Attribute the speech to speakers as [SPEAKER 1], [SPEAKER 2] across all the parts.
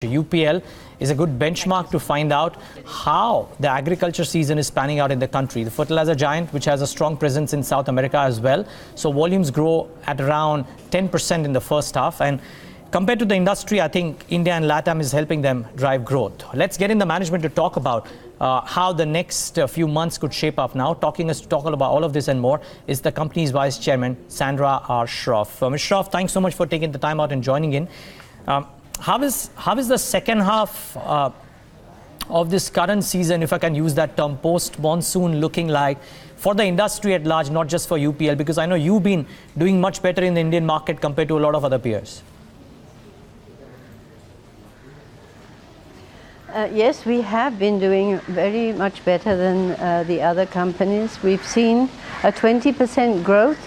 [SPEAKER 1] UPL is a good benchmark to find out how the agriculture season is panning out in the country. The fertilizer giant, which has a strong presence in South America as well. So volumes grow at around 10% in the first half. And compared to the industry, I think India and LATAM is helping them drive growth. Let's get in the management to talk about how the next few months could shape up now. Talk about all of this and more is the company's Vice Chairman, Sandra R. Shroff. Ms. Shroff, thanks so much for taking the time out and joining in. How is the second half of this current season, if I can use that term, post-monsoon looking like for the industry at large, not just for UPL? Because I know you've been doing much better in the Indian market compared to a lot of other peers.
[SPEAKER 2] Yes, we have been doing very much better than the other companies. We've seen a 20% growth.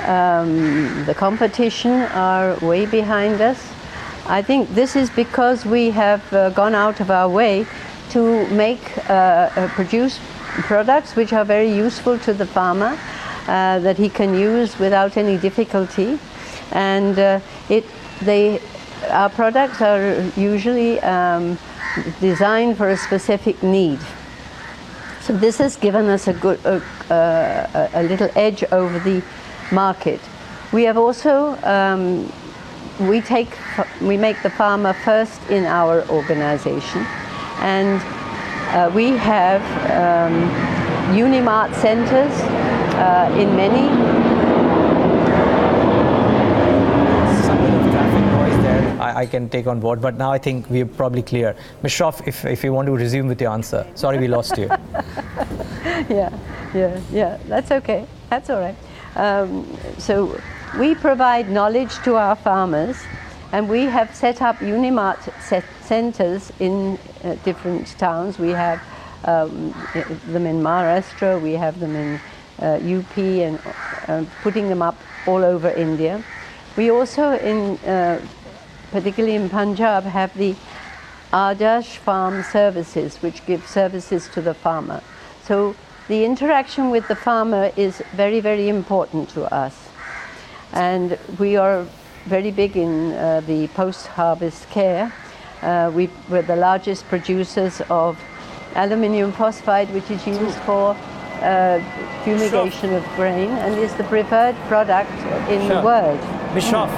[SPEAKER 2] The competition are way behind us. I think this is because we have gone out of our way to produce products which are very useful to the farmer, that he can use without any difficulty. And our products are usually designed for a specific need. So this has given us a little edge over the market. We have also we make the farmer first in our organization, and we have Unimart centers in many.
[SPEAKER 1] I can take on board, but now I think we're probably clear. Ms. Shroff, if you want to resume with your answer. Sorry we lost you.
[SPEAKER 2] Yeah, that's okay. That's all right. So we provide knowledge to our farmers, and we have set up Unimart centers in different towns. We have them in Maharashtra, we have them in UP, and putting them up all over India. We also, particularly in Punjab, have the Adarsh Farm Services, which give services to the farmer. So the interaction with the farmer is very, very important to us. And we are very big in the post-harvest care. We're the largest producers of aluminium phosphide, which is used for fumigation of grain, and is the preferred product in the world.
[SPEAKER 1] Ms. Shroff,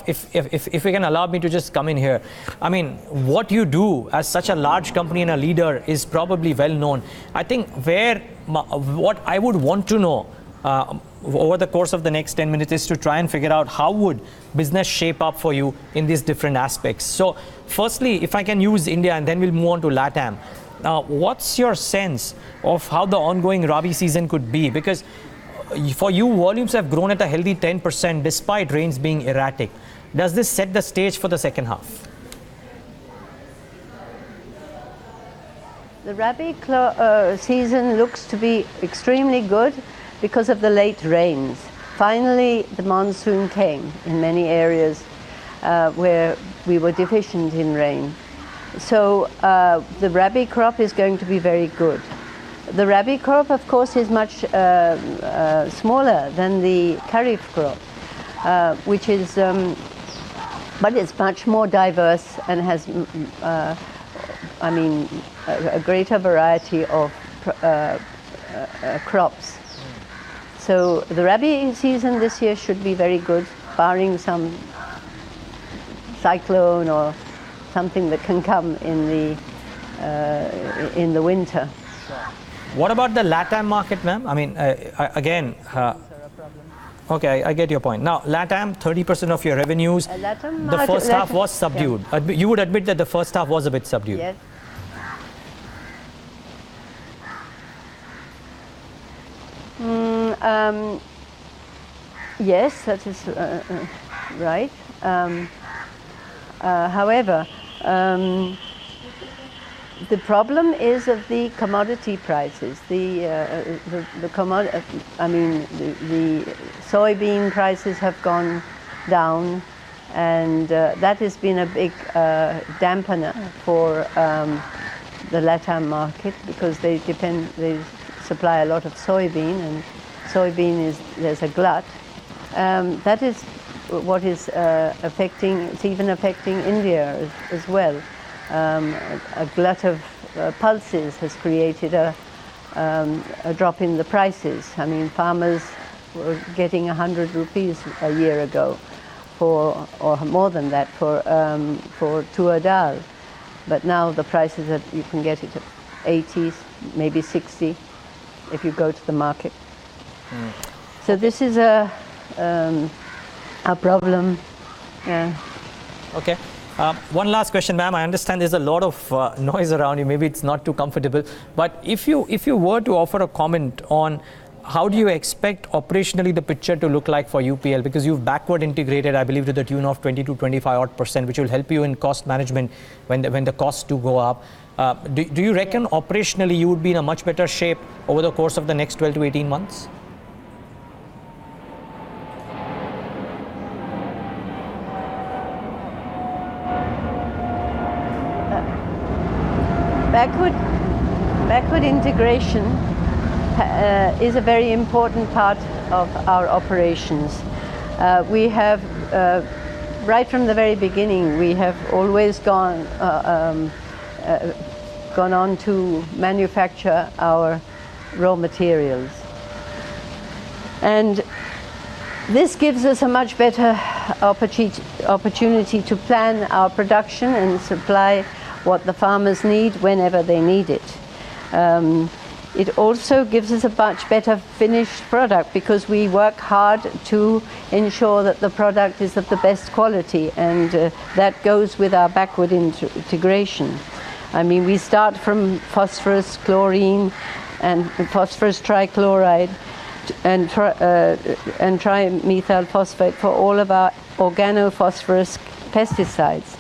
[SPEAKER 1] if you can allow me to just come in here. I mean, what you do as such a large company and a leader is probably well known. I think what I would want to know over the course of the next 10 minutes is to try and figure out how would business shape up for you in these different aspects. So firstly, if I can use India, and then we'll move on to LATAM. What's your sense of how the ongoing Rabi season could be? Because for you, volumes have grown at a healthy 10% despite rains being erratic. Does this set the stage for the second half?
[SPEAKER 2] The Rabi season looks to be extremely good because of the late rains. Finally, the monsoon came in many areas where we were deficient in rain. So the Rabi crop is going to be very good. The Rabi crop, of course, is much smaller than the Kharif crop, which is, but it's much more diverse and has, a greater variety of crops. So the Rabi season this year should be very good, barring some cyclone or something that can come in the winter.
[SPEAKER 1] What about the LATAM market, ma'am? I mean, again, okay, I get your point. Now, LATAM, 30% of your revenues, the first half was subdued. Yeah. You would admit that the first half was a bit subdued.
[SPEAKER 2] Yes. Yes, that is right. However, the problem is of the commodity prices. The soybean prices have gone down, and that has been a big dampener for the LATAM market, because they supply a lot of soybean, and there's a glut. That is what is affecting, it's even affecting India as well. A glut of pulses has created a drop in the prices. I mean, farmers were getting 100 rupees a year ago for, or more than that, for tur dal. But now the prices are, you can get it at 80, maybe 60 if you go to the market. So this is a problem. Yeah.
[SPEAKER 1] Okay. One last question, ma'am. I understand there's a lot of noise around you. Maybe it's not too comfortable. But if you were to offer a comment on how do you expect operationally the picture to look like for UPL? Because you've backward integrated, I believe, to the tune of 20 to 25%, which will help you in cost management when the costs do go up. Do you reckon operationally you would be in a much better shape over the course of the next 12 to 18 months?
[SPEAKER 2] Backward integration is a very important part of our operations. We have, right from the very beginning, we have always gone on to manufacture our raw materials. And this gives us a much better opportunity to plan our production and supply what the farmers need whenever they need it. It also gives us a much better finished product because we work hard to ensure that the product is of the best quality, and that goes with our backward integration. I mean, we start from phosphorus, chlorine, and phosphorus trichloride and trimethyl phosphate for all of our organophosphorus pesticides.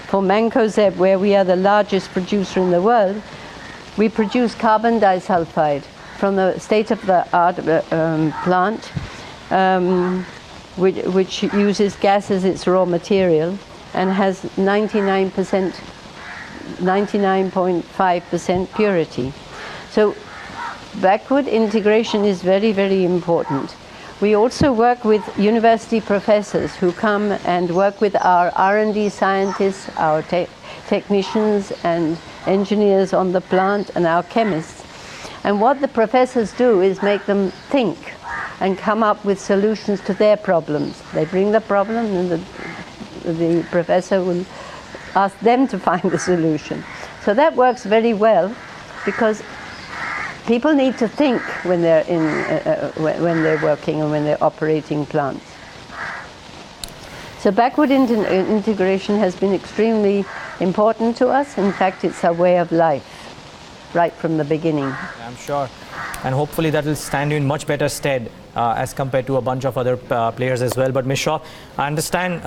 [SPEAKER 2] For mancozeb, where we are the largest producer in the world, we produce carbon disulfide from the state-of-the-art plant, which uses gas as its raw material and has 99.5% purity. So backward integration is very, very important. We also work with university professors who come and work with our R&D scientists, our technicians and engineers on the plant, and our chemists. And what the professors do is make them think and come up with solutions to their problems. They bring the problem and the professor will ask them to find the solution. So that works very well because people need to think when they're when they're working and when they're operating plants. So backward integration has been extremely important to us. In fact, it's our way of life, right from the beginning.
[SPEAKER 1] I'm sure. And hopefully that will stand you in much better stead as compared to a bunch of other players as well. But Ms. Shroff, I understand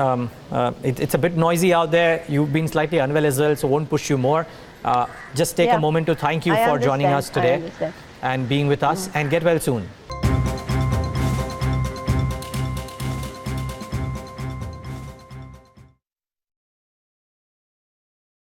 [SPEAKER 1] it's a bit noisy out there. You've been slightly unwell as well, so won't push you more. Just take a moment to thank you for joining us today and being with us, and get well soon.